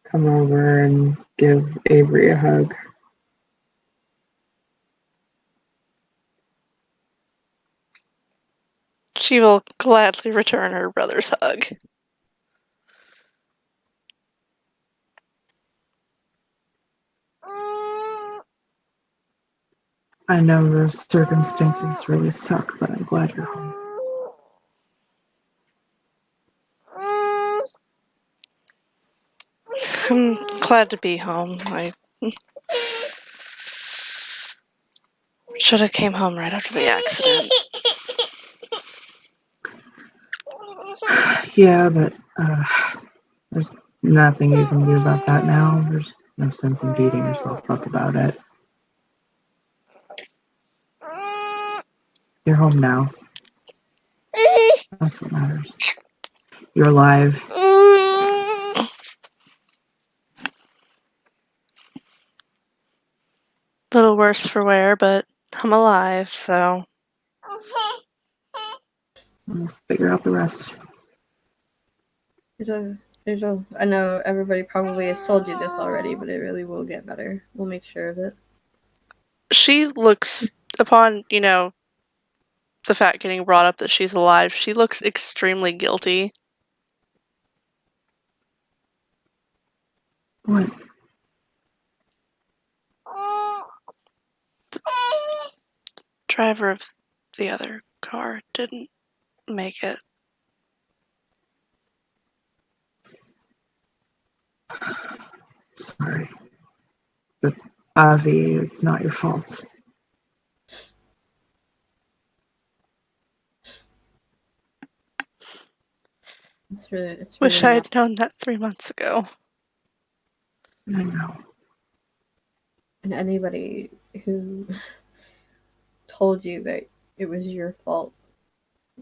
come over and give Avery a hug. She will gladly return her brother's hug. I know the circumstances really suck, but I'm glad you're home. I'm glad to be home. I should have came home right after the accident. Yeah, but there's nothing you can do about that now. There's no sense in beating yourself up about it. You're home now. That's what matters. You're alive. Little worse for wear, but I'm alive, so. We'll figure out the rest. I know everybody probably has told you this already, but it really will get better. We'll make sure of it. She looks, upon, the fact getting brought up that she's alive, she looks extremely guilty. What? The driver of the other car didn't make it. Sorry. But Avi, it's not your fault. It's really Wish I had known that 3 months ago. I know. And anybody who told you that it was your fault,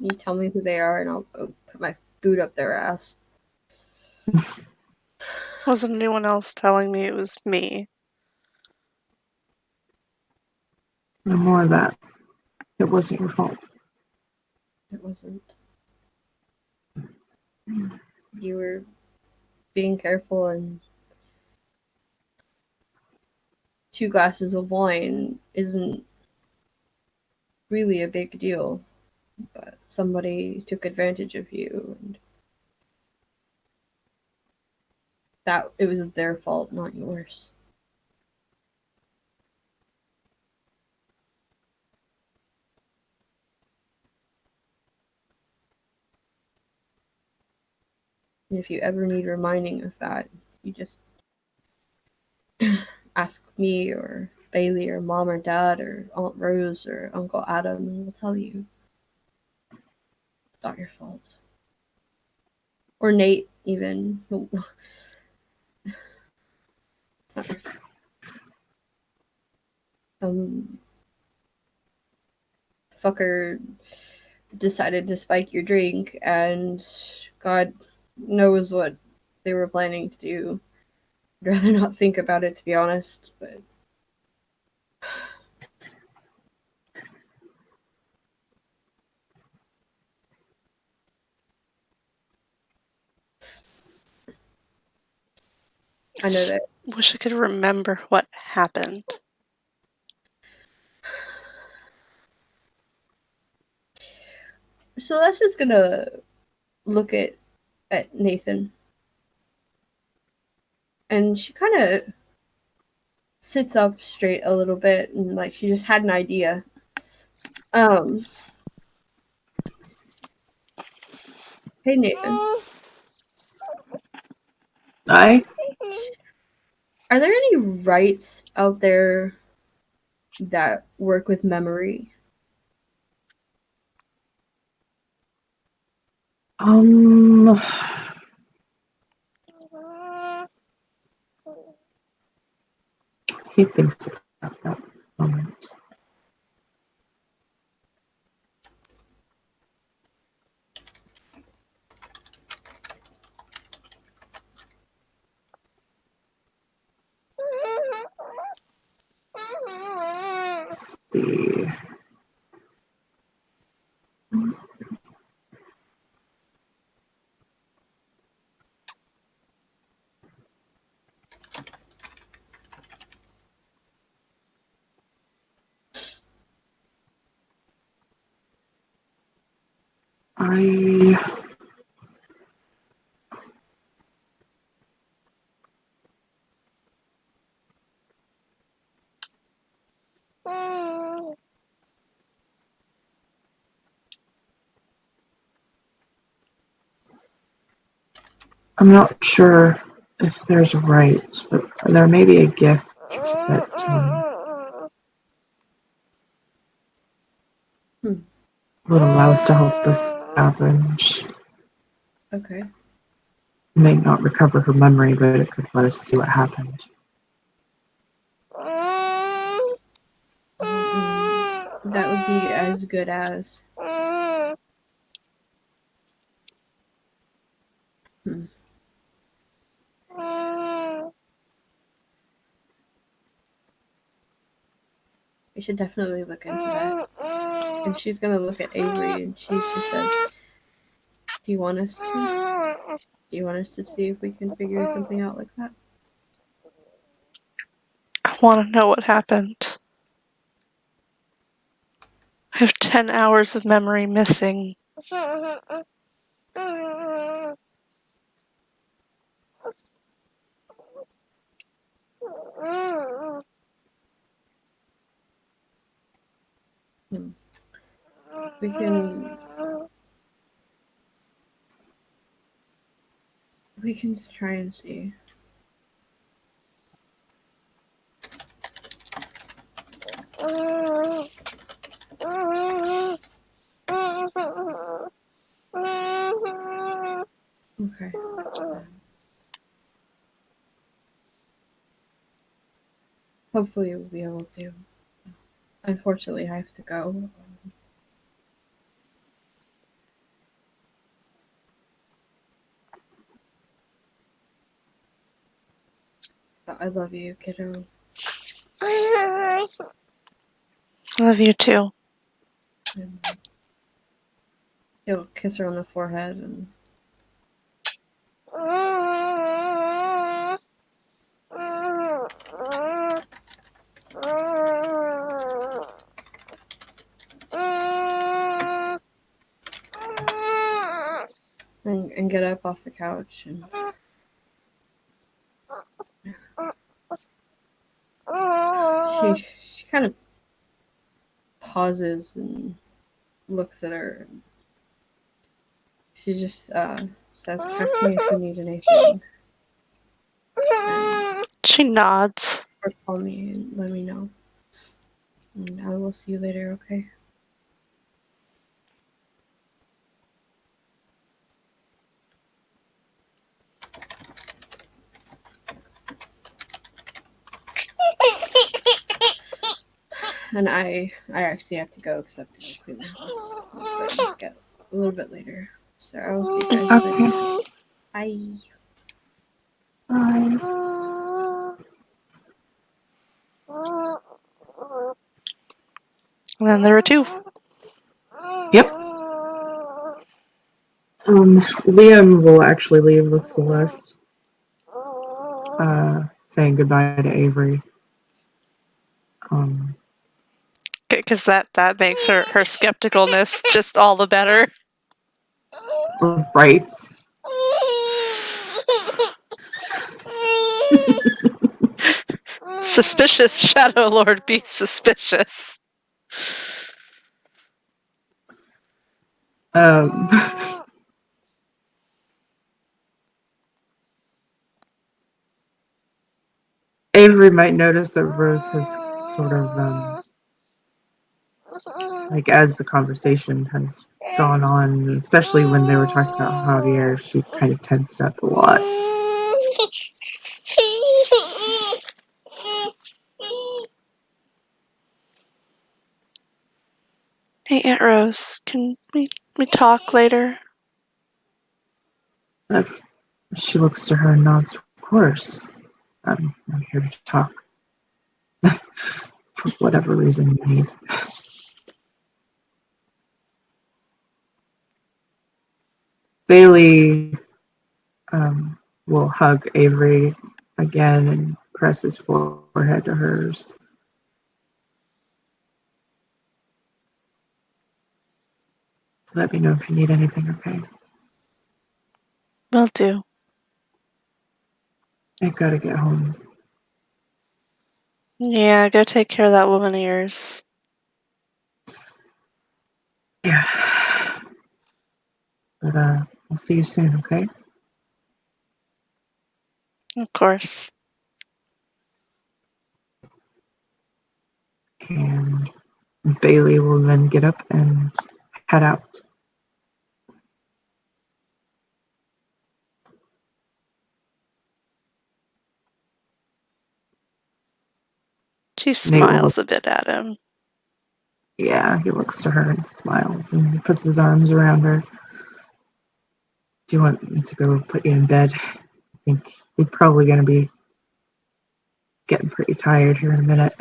you tell me who they are, and I'll put my boot up their ass. Wasn't anyone else telling me it was me? No more of that. It wasn't your fault. It wasn't. You were being careful, and 2 glasses of wine isn't really a big deal, but somebody took advantage of you, and that it was their fault, not yours. And if you ever need reminding of that, you just ask me or Bailey or Mom or Dad or Aunt Rose or Uncle Adam, and we'll tell you. It's not your fault. Or Nate, even. It's not your fault. Some fucker decided to spike your drink, and God knows what they were planning to do. I'd rather not think about it, to be honest, but I know that. Wish I could remember what happened. Celeste's gonna look at Nathan, and she kind of sits up straight a little bit, and like she just had an idea. Hey Nathan, I are there any rites out there that work with memory? he thinks about that moment. Let's see. I'm not sure if there's a right, but there may be a gift that would allow us to help this happen. Okay. May not recover her memory, but it could let us see what happened. That would be as good as. We should definitely look into that. And she's gonna look at Avery, and she just says, "Do you want us to? Do you want us to see if we can figure something out like that?" I want to know what happened. I have 10 hours of memory missing. We can try and see. Okay. Hopefully we'll be able to. Unfortunately, I have to go. I love you, kiddo. I love you too. And he'll kiss her on the forehead and get up off the couch and she kind of pauses and looks at her. She just says, "Text me if you need anything." And, She nods. or call me and let me know. And I will see you later, okay? And I actually have to go because I have to go clean the house. So I get a little bit later. So I will see you guys later. Bye. And then there are two. Yep. Liam will actually leave with Celeste, saying goodbye to Avery. Because that makes her skepticalness just all the better. Right. Suspicious Shadow Lord, be suspicious. Avery might notice that Rose has sort of, like, as the conversation has gone on, especially when they were talking about Javier, she kind of tensed up a lot. Hey, Aunt Rose, can we talk later? She looks to her and nods, of course. I'm here to talk. For whatever reason you need. Bailey will hug Avery again and press his forehead to hers. Let me know if you need anything, okay? Will do. I gotta get home. Yeah, go take care of that woman of yours. Yeah. But I'll see you soon, okay? Of course. And Bailey will then get up and head out. She smiles a bit at him. Yeah, he looks to her and smiles and he puts his arms around her. Do you want me to go put you in bed? I think you're probably going to be getting pretty tired here in a minute.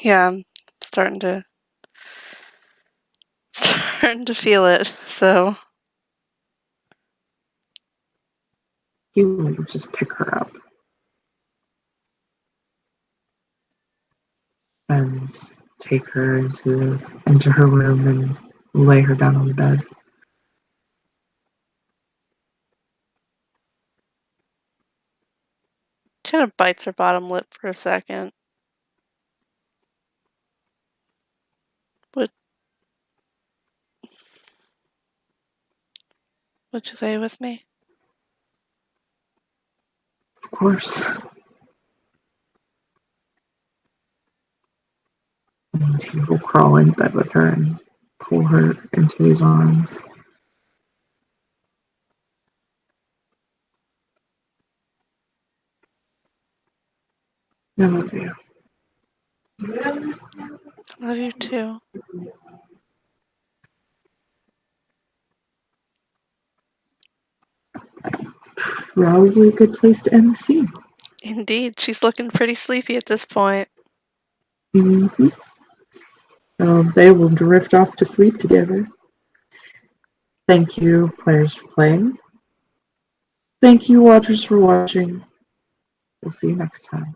Yeah, I'm starting to feel it, so. He will just pick her up and take her into her room and lay her down on the bed. Kind of bites her bottom lip for a second. What'd you say with me? Of course. And he will crawl in bed with her and pull her into his arms. I love you. Love you too. Probably a good place to end the scene. Indeed, she's looking pretty sleepy at this point. Mm-hmm. They will drift off to sleep together. Thank you, players, for playing. Thank you, watchers, for watching. We'll see you next time.